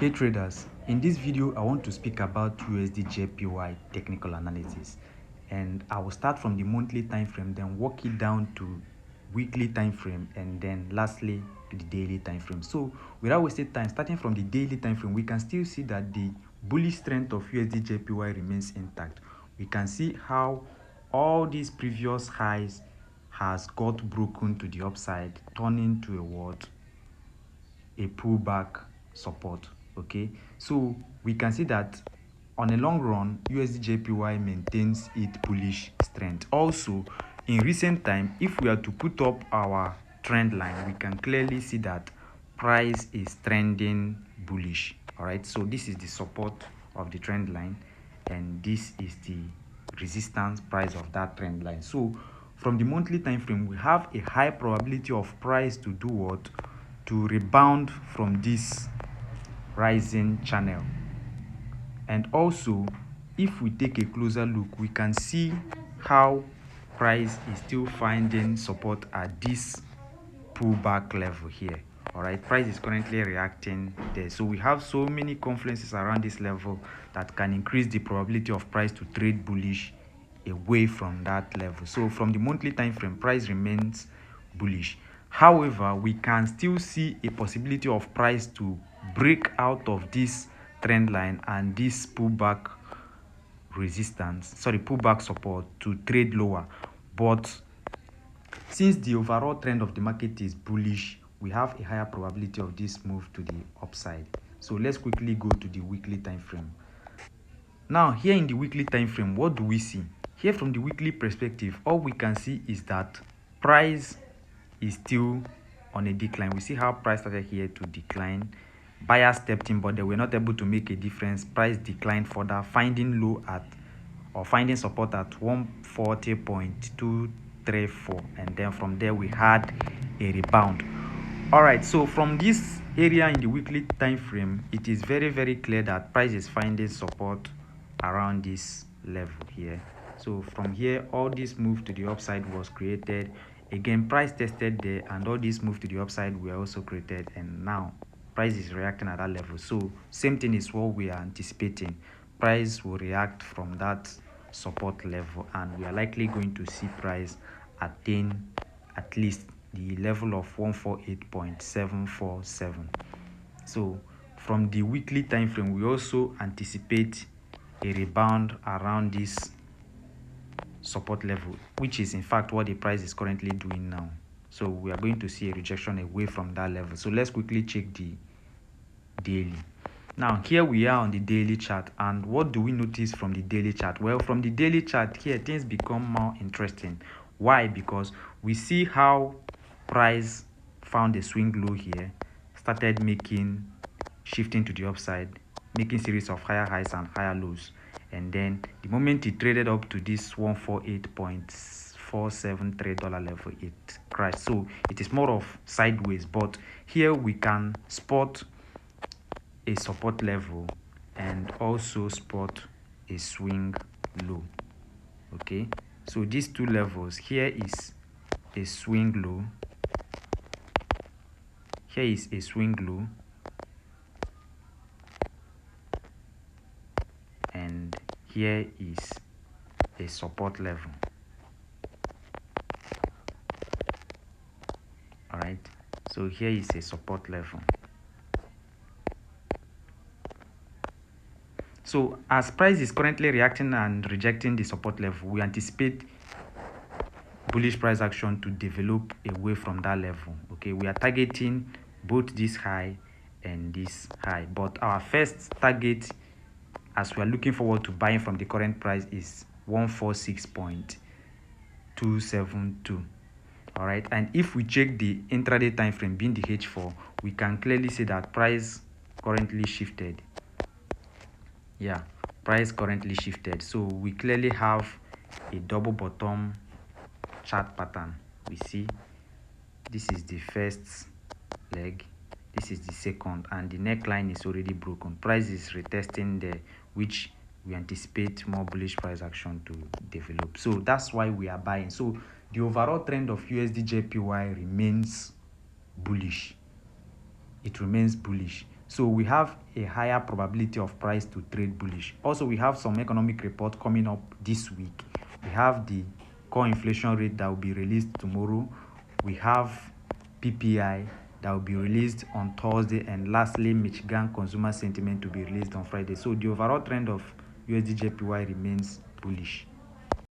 Hey traders, in this video I want to speak about USD/JPY technical analysis, and I will start from the monthly time frame, then work it down to weekly time frame, and then lastly the daily time frame. So without wasting time, starting from the daily time frame, we can still see that the bullish strength of USD/JPY remains intact. We can see how all these previous highs has got broken to the upside, turning to a pullback support. Okay, so we can see that on a long run USD/JPY maintains its bullish strength. Also, in recent time, if we are to put up our trend line, we can clearly see that price is trending bullish. All right, so this is the support of the trend line, and this is the resistance price of that trend line. So from the monthly time frame, we have a high probability of price to do what? To rebound from this rising channel. And also, if we take a closer look, we can see how price is still finding support at this pullback level here. All right, price is currently reacting there, so we have so many confluences around this level that can increase the probability of price to trade bullish away from that level. So from the monthly time frame, price remains bullish. However, we can still see a possibility of price to break out of this trend line and this pullback support to trade lower. But since the overall trend of the market is bullish, we have a higher probability of this move to the upside. So let's quickly go to the weekly time frame. Now here in the weekly time frame, what do we see? Here from the weekly perspective, all we can see is that price is still on a decline. We see how price started here to decline. Buyers stepped in, but they were not able to make a difference. Price declined further, finding low at or finding support at 140.234, and then from there we had a rebound. All right, so from this area in the weekly time frame, it is very clear that price is finding support around this level here. So from here, all this move to the upside was created. Again, price tested there, and all this move to the upside were also created, and now price is reacting at that level. So same thing is what we are anticipating. Price will react from that support level, and we are likely going to see price attain at least the level of 148.747. So from the weekly time frame, we also anticipate a rebound around this support level, which is in fact what the price is currently doing now. So we are going to see a rejection away from that level. So let's quickly check the daily. Now here we are on the daily chart, and what do we notice from the daily chart? Well, from the daily chart here, things become more interesting. Why? Because we see how price found a swing low here, started shifting to the upside, making series of higher highs and higher lows, and then the moment it traded up to this $148.473 level, it crashed. So it is more of sideways, but here we can spot a support level and also spot a swing low. Okay, so these two levels, here is a swing low, here is a swing low, and here is a support level. All right, so here is a support level. So as price is currently reacting and rejecting the support level, we anticipate bullish price action to develop away from that level. Okay, we are targeting both this high and this high, but our first target, as we are looking forward to buying from the current price, is 146.272. all right, and if we check the intraday time frame being the H4, we can clearly see that price currently shifted. Yeah, price currently shifted. So we clearly have a double bottom chart pattern. We see this is the first leg, this is the second, and the neckline is already broken. Price is retesting there, which we anticipate more bullish price action to develop. So that's why we are buying. So the overall trend of USD/JPY remains bullish. It remains bullish. So we have a higher probability of price to trade bullish. Also, we have some economic report coming up this week. We have the core inflation rate that will be released tomorrow. We have PPI that will be released on Thursday, and lastly, Michigan consumer sentiment to be released on Friday. So the overall trend of USD JPY remains bullish.